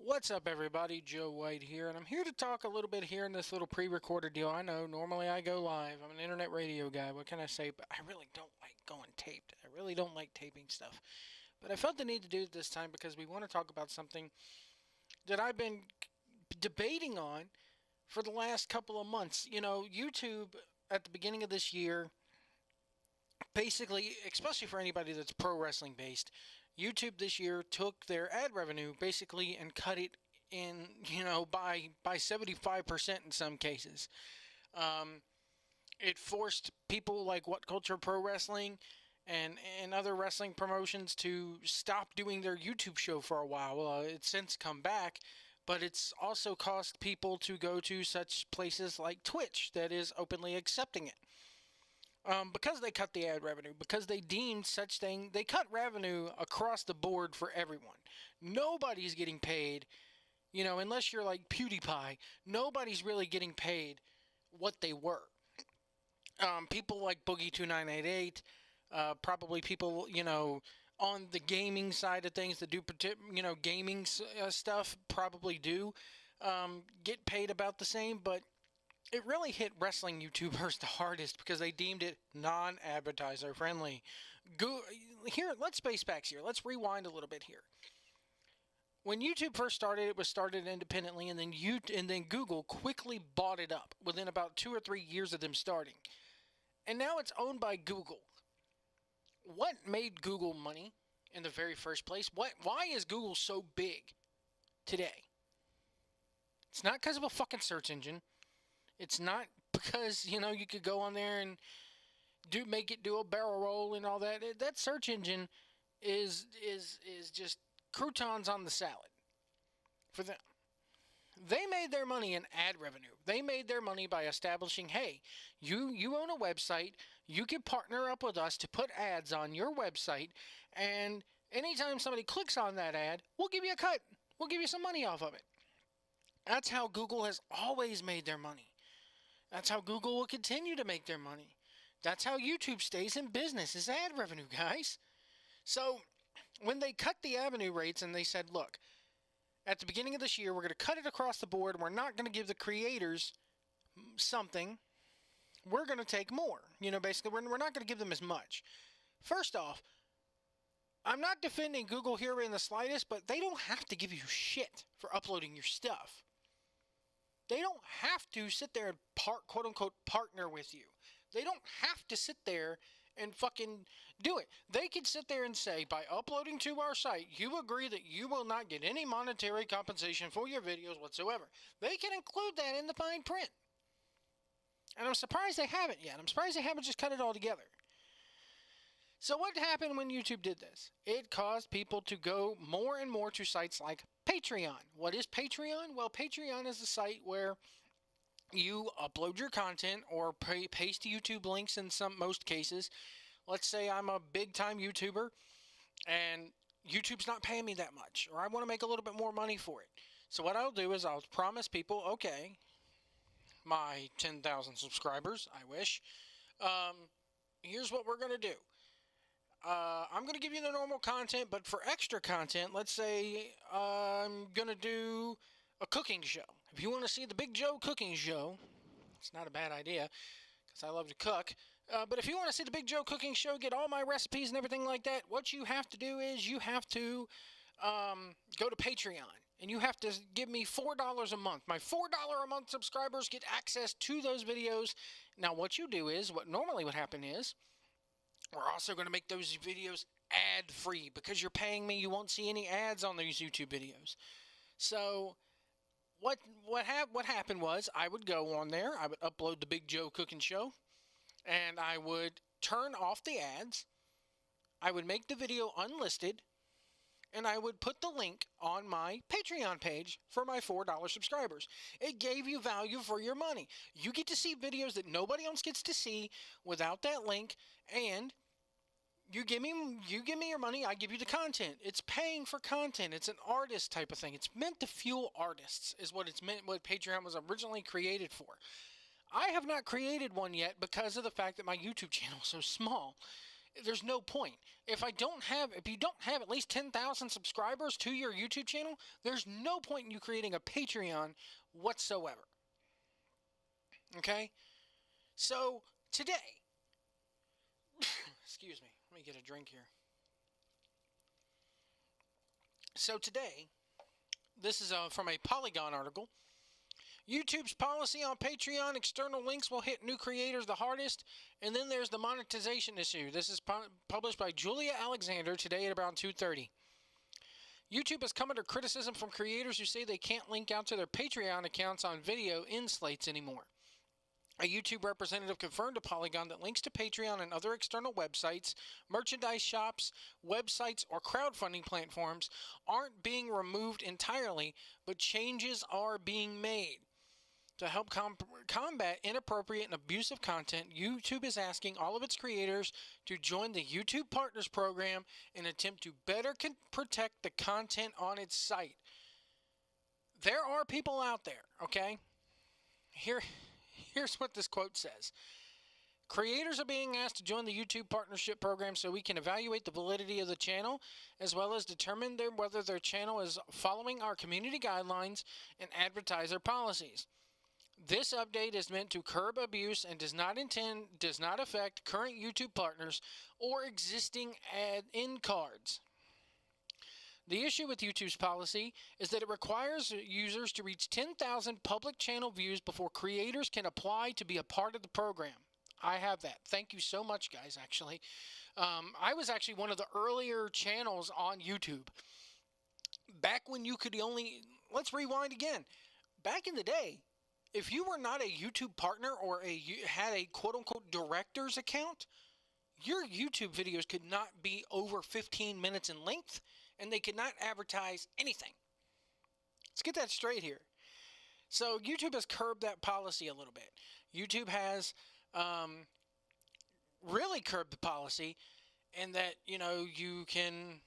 What's up, everybody? Joe White here, and I'm here to talk a little bit here in this little pre-recorded deal. I know, normally I go live. I'm an internet radio guy. What can I say? But I really don't like going taped. I really don't like taping stuff. But I felt the need to do it this time because we want to talk about something that I've been debating on for the last couple of months. You know, YouTube at the beginning of this year, basically, especially for anybody that's pro wrestling based, YouTube this year took their ad revenue basically and cut it in, by 75% in some cases. It forced people like What Culture Pro Wrestling and other wrestling promotions to stop doing their YouTube show for a while. It's since come back, but it's also caused people to go to such places like Twitch that is openly accepting it. Because they cut the ad revenue, because they deemed such thing, they cut revenue across the board for everyone. Nobody's getting paid, unless you're like PewDiePie, nobody's really getting paid what they were. People like Boogie2988, probably people, on the gaming side of things that do, gaming stuff probably do get paid about the same, but it really hit wrestling YouTubers the hardest because they deemed it non-advertiser friendly. Here, let's space back here. Let's rewind a little bit here. When YouTube first started, it was started independently, and then Google quickly bought it up within about 2 or 3 years of them starting. And now it's owned by Google. What made Google money in the very first place? Why is Google so big today? It's not because of a fucking search engine. It's not because, you could go on there and make it do a barrel roll and all that. That search engine is just croutons on the salad for them. They made their money in ad revenue. They made their money by establishing, hey, you own a website, you can partner up with us to put ads on your website, and anytime somebody clicks on that ad, we'll give you a cut. We'll give you some money off of it. That's how Google has always made their money. That's how Google will continue to make their money. That's how YouTube stays in business, is ad revenue, guys. So when they cut the revenue rates and they said, look, at the beginning of this year, we're going to cut it across the board. We're not going to give the creators something. We're going to take more. Basically, we're not going to give them as much. First off, I'm not defending Google here in the slightest, but they don't have to give you shit for uploading your stuff. They don't have to sit there and quote-unquote partner with you. They don't have to sit there and fucking do it. They can sit there and say, by uploading to our site, you agree that you will not get any monetary compensation for your videos whatsoever. They can include that in the fine print. And I'm surprised they haven't yet. I'm surprised they haven't just cut it all together. So what happened when YouTube did this? It caused people to go more and more to sites like Patreon. What is Patreon? Well, Patreon is a site where you upload your content or paste YouTube links in most cases. Let's say I'm a big-time YouTuber and YouTube's not paying me that much, or I want to make a little bit more money for it. So what I'll do is I'll promise people, okay, my 10,000 subscribers, I wish, here's what we're going to do. I'm going to give you the normal content, but for extra content, let's say I'm going to do a cooking show. If you want to see the Big Joe cooking show, it's not a bad idea because I love to cook. But if you want to see the Big Joe cooking show, get all my recipes and everything like that, what you have to do is you have to go to Patreon. And you have to give me $4 a month. My $4 a month subscribers get access to those videos. Now what you do is, what normally would happen is, we're also going to make those videos ad-free. Because you're paying me, you won't see any ads on these YouTube videos. So what happened was, I would go on there, I would upload the Big Joe Cooking Show, and I would turn off the ads, I would make the video unlisted, and I would put the link on my Patreon page for my $4 subscribers. It gave you value for your money. You get to see videos that nobody else gets to see without that link, and you give me your money, I give you the content. It's paying for content. It's an artist type of thing. It's meant to fuel artists is what it's meant, what Patreon was originally created for. I have not created one yet because of the fact that my YouTube channel is so small. there's no point. If you don't have at least 10,000 subscribers to your YouTube channel, there's no point in you creating a Patreon whatsoever. Okay? So, today, excuse me, let me get a drink here. So today, this is from a Polygon article. YouTube's policy on Patreon external links will hit new creators the hardest, and then there's the monetization issue. This is published by Julia Alexander today at around 2:30. YouTube has come under criticism from creators who say they can't link out to their Patreon accounts on video in slates anymore. A YouTube representative confirmed to Polygon that links to Patreon and other external websites, merchandise shops, websites, or crowdfunding platforms aren't being removed entirely, but changes are being made. To help combat inappropriate and abusive content, YouTube is asking all of its creators to join the YouTube Partners Program in an attempt to better protect the content on its site. There are people out there, okay? Here's what this quote says. Creators are being asked to join the YouTube Partnership Program so we can evaluate the validity of the channel, as well as determine whether their channel is following our community guidelines and advertiser policies. This update is meant to curb abuse and does not affect current YouTube partners or existing ad-in cards. The issue with YouTube's policy is that it requires users to reach 10,000 public channel views before creators can apply to be a part of the program. I have that. Thank you so much, guys, actually. I was actually one of the earlier channels on YouTube. Back when you could let's rewind again. Back in the day, if you were not a YouTube partner or had a quote-unquote director's account, your YouTube videos could not be over 15 minutes in length, and they could not advertise anything. Let's get that straight here. So YouTube has curbed that policy a little bit. YouTube has really curbed the policy, and that, you can,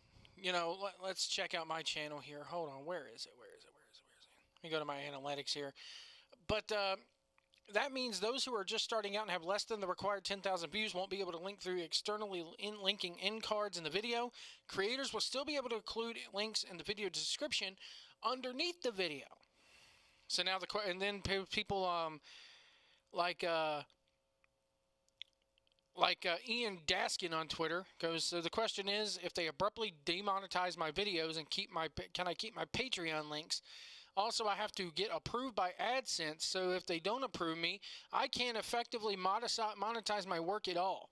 let's check out my channel here. Hold on, where is it? Let me go to my analytics here. But that means those who are just starting out and have less than the required 10,000 views won't be able to link through externally linking in cards in the video. Creators will still be able to include links in the video description underneath the video. So now and then people like Ian Daskin on Twitter goes, so the question is, if they abruptly demonetize my videos and can I keep my Patreon links? Also, I have to get approved by AdSense, so if they don't approve me, I can't effectively monetize my work at all.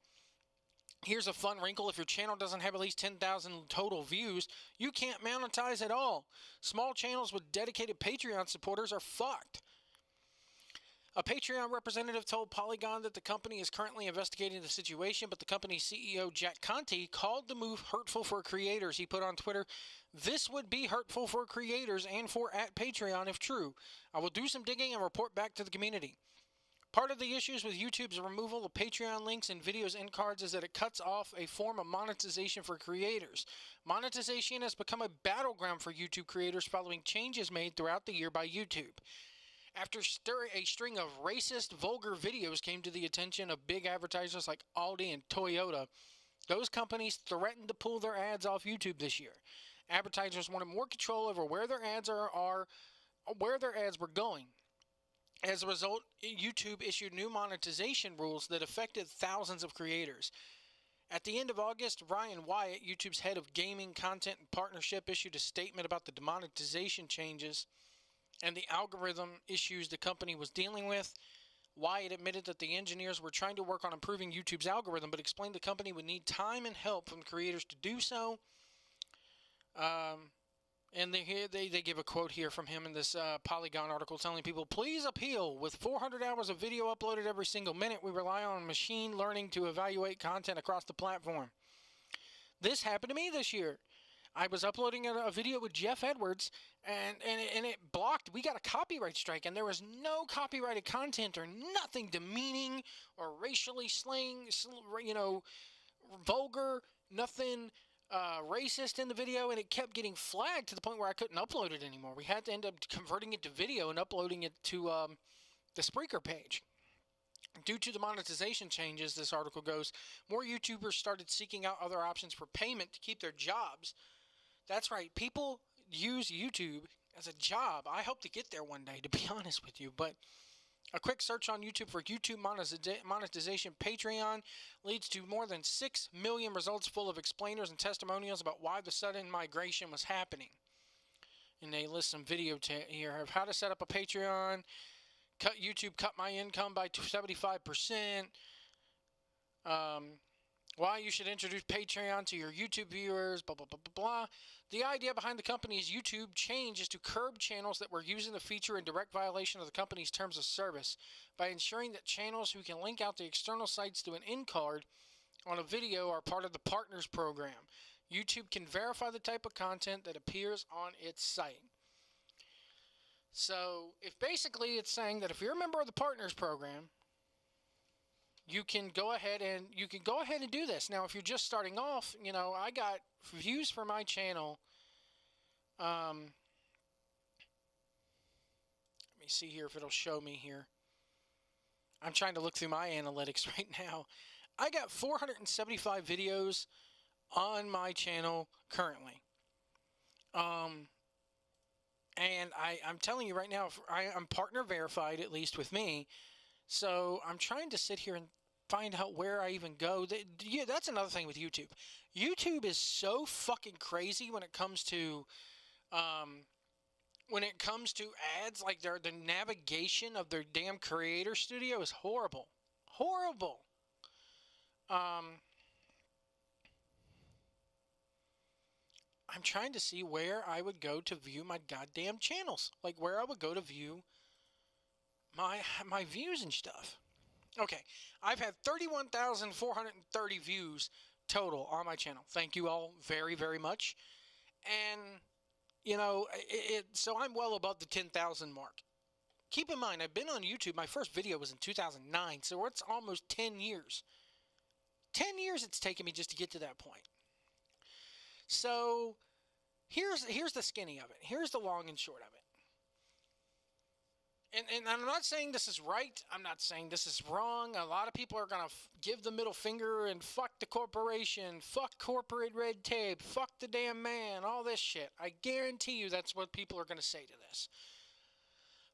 Here's a fun wrinkle. If your channel doesn't have at least 10,000 total views, you can't monetize at all. Small channels with dedicated Patreon supporters are fucked. A Patreon representative told Polygon that the company is currently investigating the situation, but the company's CEO, Jack Conte, called the move hurtful for creators. He put on Twitter, "This would be hurtful for creators and for @Patreon if true. I will do some digging and report back to the community." Part of the issues with YouTube's removal of Patreon links and videos in cards is that it cuts off a form of monetization for creators. Monetization has become a battleground for YouTube creators following changes made throughout the year by YouTube. After a string of racist, vulgar videos came to the attention of big advertisers like Aldi and Toyota, those companies threatened to pull their ads off YouTube this year. Advertisers wanted more control over where their ads where their ads were going. As a result, YouTube issued new monetization rules that affected thousands of creators. At the end of August, Ryan Wyatt, YouTube's head of gaming content and partnership, issued a statement about the demonetization changes and the algorithm issues the company was dealing with. Wyatt admitted that the engineers were trying to work on improving YouTube's algorithm, but explained the company would need time and help from creators to do so. And they give a quote here from him in this Polygon article telling people, "Please appeal. With 400 hours of video uploaded every single minute, we rely on machine learning to evaluate content across the platform. This happened to me this year. I was uploading a video with Jeff Edwards, and it blocked. We got a copyright strike, and there was no copyrighted content or nothing demeaning or racially vulgar, nothing racist in the video, and it kept getting flagged to the point where I couldn't upload it anymore. We had to end up converting it to video and uploading it to the Spreaker page. Due to the monetization changes, this article goes, more YouTubers started seeking out other options for payment to keep their jobs. That's right, people use YouTube as a job. I hope to get there one day, to be honest with you. But a quick search on YouTube for YouTube monetization Patreon leads to more than 6 million results full of explainers and testimonials about why the sudden migration was happening. And they list some video here of how to set up a Patreon. YouTube cut my income by 75%. Why you should introduce Patreon to your YouTube viewers, blah, blah, blah, blah, blah. The idea behind the company's YouTube change is to curb channels that were using the feature in direct violation of the company's terms of service by ensuring that channels who can link out the external sites to an end card on a video are part of the Partners program. YouTube can verify the type of content that appears on its site. So, if basically it's saying that if you're a member of the Partners program, you can go ahead and do this. Now, if you're just starting off, I got views for my channel. Let me see here if it'll show me here. I'm trying to look through my analytics right now. I got 475 videos on my channel currently. And I'm telling you right now, I'm partner verified, at least with me. So I'm trying to sit here and find out where I even go. That's another thing with YouTube. YouTube is so fucking crazy when it comes to ads. Like the navigation of their damn creator studio is horrible. Horrible. I'm trying to see where I would go to view my goddamn channels. Like where I would go to view my views and stuff. Okay, I've had 31,430 views total on my channel. Thank you all very, very much. And, so I'm well above the 10,000 mark. Keep in mind, I've been on YouTube. My first video was in 2009, so it's almost 10 years. 10 years it's taken me just to get to that point. So, here's the skinny of it. Here's the long and short of it. And I'm not saying this is right. I'm not saying this is wrong. A lot of people are going to give the middle finger and fuck the corporation, fuck corporate red tape, fuck the damn man, all this shit. I guarantee you that's what people are going to say to this.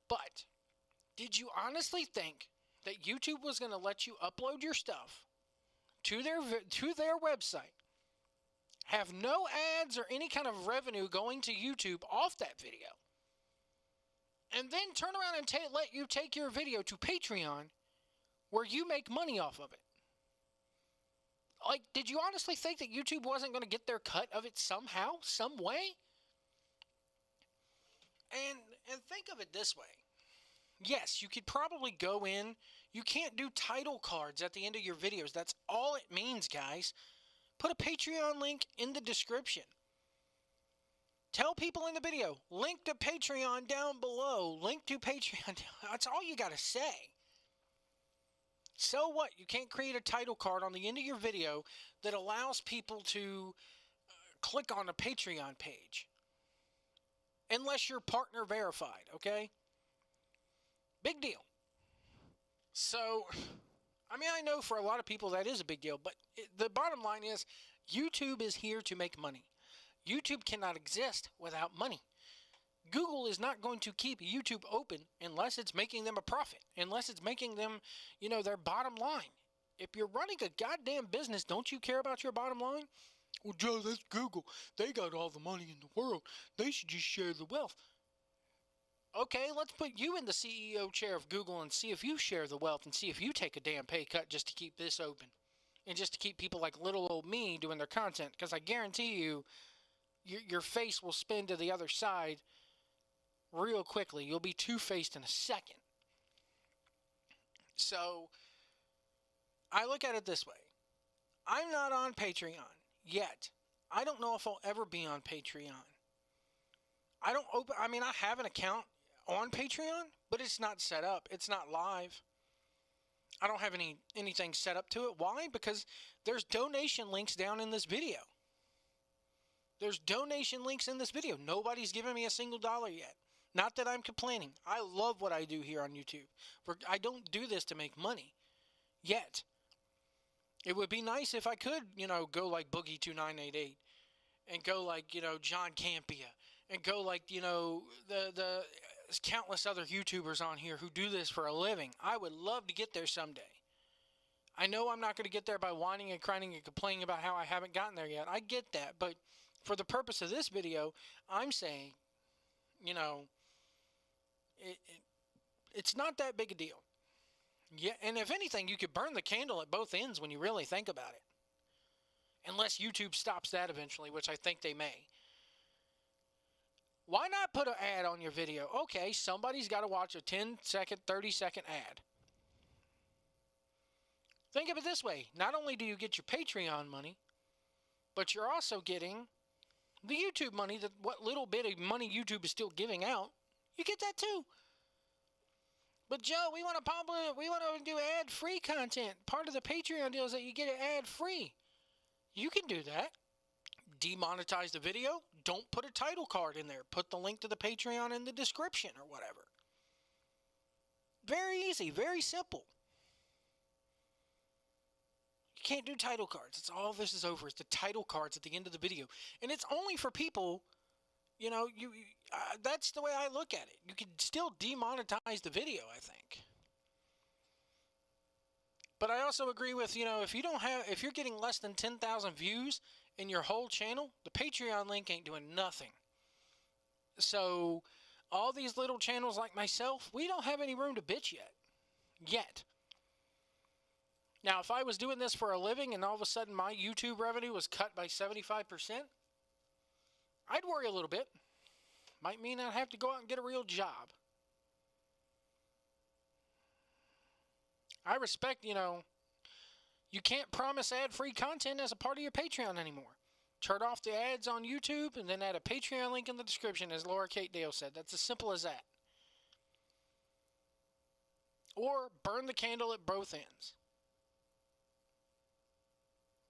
But did you honestly think that YouTube was going to let you upload your stuff to their website, have no ads or any kind of revenue going to YouTube off that video, and then turn around and let you take your video to Patreon where you make money off of it? Like, did you honestly think that YouTube wasn't going to get their cut of it somehow, some way? And think of it this way. Yes, you could probably go in. You can't do title cards at the end of your videos. That's all it means, guys. Put a Patreon link in the description. Tell people in the video, link to Patreon down below. Link to Patreon. That's all you got to say. So what? You can't create a title card on the end of your video that allows people to click on a Patreon page. Unless you're partner verified, okay? Big deal. So, I know for a lot of people that is a big deal, but the bottom line is YouTube is here to make money. YouTube cannot exist without money. Google is not going to keep YouTube open unless it's making them a profit, unless it's making them, their bottom line. If you're running a goddamn business, don't you care about your bottom line? Well, Joe, that's Google. They got all the money in the world. They should just share the wealth. Okay, let's put you in the CEO chair of Google and see if you share the wealth and see if you take a damn pay cut just to keep this open. And just to keep people like little old me doing their content. Because I guarantee you, your face will spin to the other side real quickly. You'll be two-faced in a second. So, I look at it this way. I'm not on Patreon yet. I don't know if I'll ever be on Patreon. I have an account on Patreon, but it's not set up. It's not live. I don't have anything set up to it. Why? Because there's donation links down in this video. There's donation links in this video. Nobody's given me a single dollar yet. Not that I'm complaining. I love what I do here on YouTube. I don't do this to make money. yet. It would be nice if I could, go like Boogie2988 and go like, John Campia and go like, the countless other YouTubers on here who do this for a living. I would love to get there someday. I know I'm not going to get there by whining and crying and complaining about how I haven't gotten there yet. I get that, but for the purpose of this video, I'm saying, it's not that big a deal. Yeah, and if anything, you could burn the candle at both ends when you really think about it. Unless YouTube stops that eventually, which I think they may. Why not put an ad on your video? Okay, somebody's got to watch a 10-second, 30-second ad. Think of it this way. Not only do you get your Patreon money, but you're also getting the YouTube money, what little bit of money YouTube is still giving out. You get that too. But Joe, we want to do ad-free content. Part of the Patreon deal is that you get it ad-free. You can do that. Demonetize the video. Don't put a title card in there. Put the link to the Patreon in the description or whatever. Very easy. Very simple. You can't do title cards. It's all this is over. It's the title cards at the end of the video. And it's only for people, that's the way I look at it. You can still demonetize the video, I think. But I also agree with, if you're getting less than 10,000 views in your whole channel, the Patreon link ain't doing nothing. So all these little channels like myself, we don't have any room to bitch yet. Now, if I was doing this for a living and all of a sudden my YouTube revenue was cut by 75%, I'd worry a little bit. Might mean I'd have to go out and get a real job. I respect, you can't promise ad-free content as a part of your Patreon anymore. Turn off the ads on YouTube and then add a Patreon link in the description, as Laura Kate Dale said. That's as simple as that. Or burn the candle at both ends.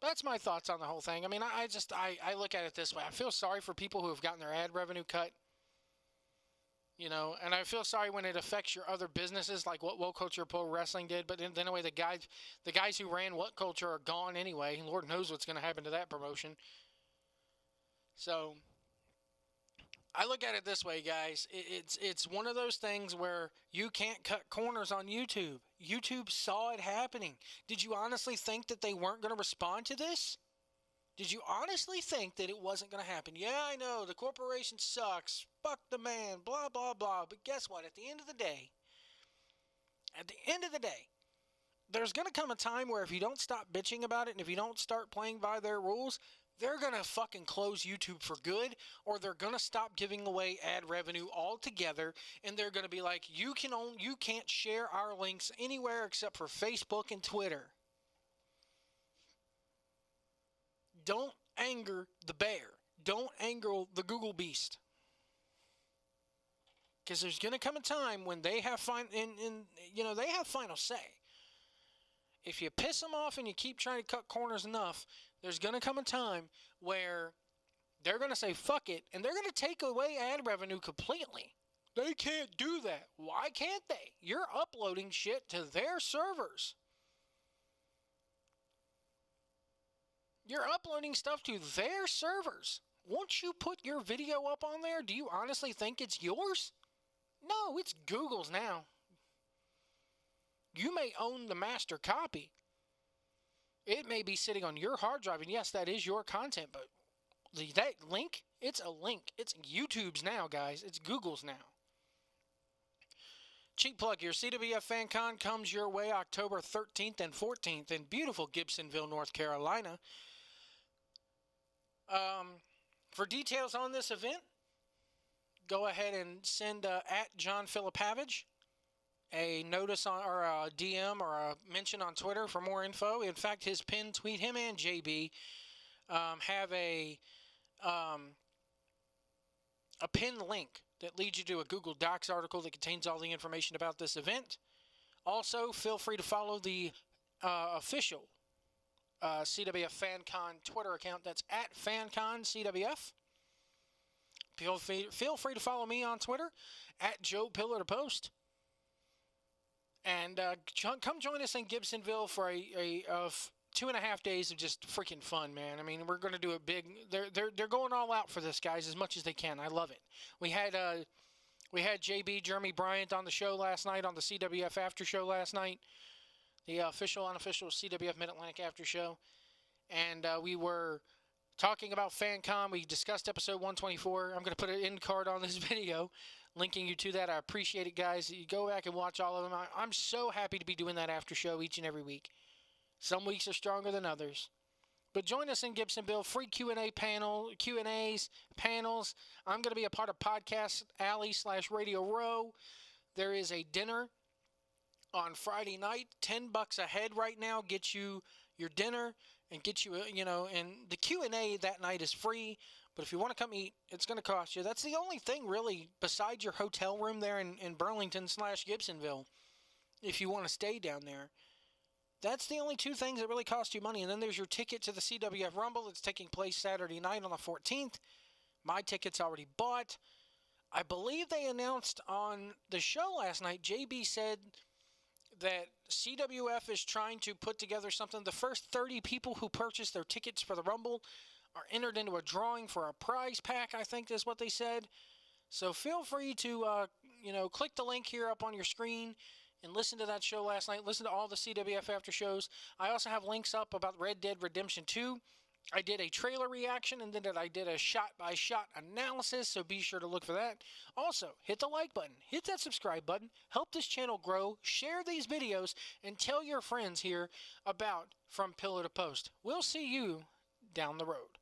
That's my thoughts on the whole thing. I mean, I look at it this way. I feel sorry for people who have gotten their ad revenue cut. And I feel sorry when it affects your other businesses, like what What Culture Pro Wrestling did. But then anyway, the guys who ran What Culture are gone anyway. Lord knows what's going to happen to that promotion. So I look at it this way, guys. It's one of those things where you can't cut corners on YouTube. YouTube saw it happening. Did you honestly think that they weren't going to respond to this? Did you honestly think that it wasn't going to happen? Yeah, I know, the corporation sucks. Fuck the man, blah, blah, blah. But guess what? At the end of the day, there's going to come a time where if you don't stop bitching about it and if you don't start playing by their rules, they're going to fucking close YouTube for good, or they're going to stop giving away ad revenue altogether, and they're going to be like, you can't share our links anywhere except for Facebook and Twitter. Don't anger the bear. Don't anger the Google beast. Because there's going to come a time when they have they have final say. If you piss them off and you keep trying to cut corners enough, there's going to come a time where they're going to say fuck it, and they're going to take away ad revenue completely. They can't do that. Why can't they? You're uploading shit to their servers. You're uploading stuff to their servers. Once you put your video up on there, do you honestly think it's yours? No, it's Google's now. You may own the master copy. It may be sitting on your hard drive, and yes, that is your content, but that link, it's a link. It's YouTube's now, guys. It's Google's now. Cheap plug here. CWF FanCon comes your way October 13th and 14th in beautiful Gibsonville, North Carolina. For details on this event, go ahead and send at John Philipavage a notice on, or a DM or a mention on Twitter for more info. In fact, his pinned tweet, him and JB have a pinned link that leads you to a Google Docs article that contains all the information about this event. Also, feel free to follow the official CWF FanCon Twitter account. That's at FanCon CWF. Feel free to follow me on Twitter at Joe Pillar to Post. And come join us in Gibsonville for a 2.5 days of just freaking fun, man. I mean, we're going to do it big. They're going all out for this, guys, as much as they can. I love it. We had JB Jeremy Bryant on the show last night, on the CWF After Show last night, the official unofficial CWF Mid Atlantic After Show, and we were talking about FanCon. We discussed episode 124. I'm going to put an end card on this video, linking you to that. I appreciate it, guys. You go back and watch all of them. I'm so happy to be doing that after show each and every week. Some weeks are stronger than others. But join us in Gibsonville. Free Q&A panel, Q&As, panels. I'm going to be a part of Podcast Alley / Radio Row. There is a dinner on Friday night. $10 a head right now gets you your dinner and get you, and the Q&A that night is free. But if you want to come eat, it's going to cost you. That's the only thing, really, besides your hotel room there in Burlington / Gibsonville, if you want to stay down there. That's the only two things that really cost you money. And then there's your ticket to the CWF Rumble. It's taking place Saturday night on the 14th. My ticket's already bought. I believe they announced on the show last night, JB said that CWF is trying to put together something. The first 30 people who purchase their tickets for the Rumble are entered into a drawing for a prize pack, I think is what they said. So feel free to, click the link here up on your screen and listen to that show last night. Listen to all the CWF after shows. I also have links up about Red Dead Redemption 2. I did a trailer reaction, and then I did a shot-by-shot analysis, so be sure to look for that. Also, hit the like button. Hit that subscribe button. Help this channel grow. Share these videos, and tell your friends here about From Pillow to Post. We'll see you down the road.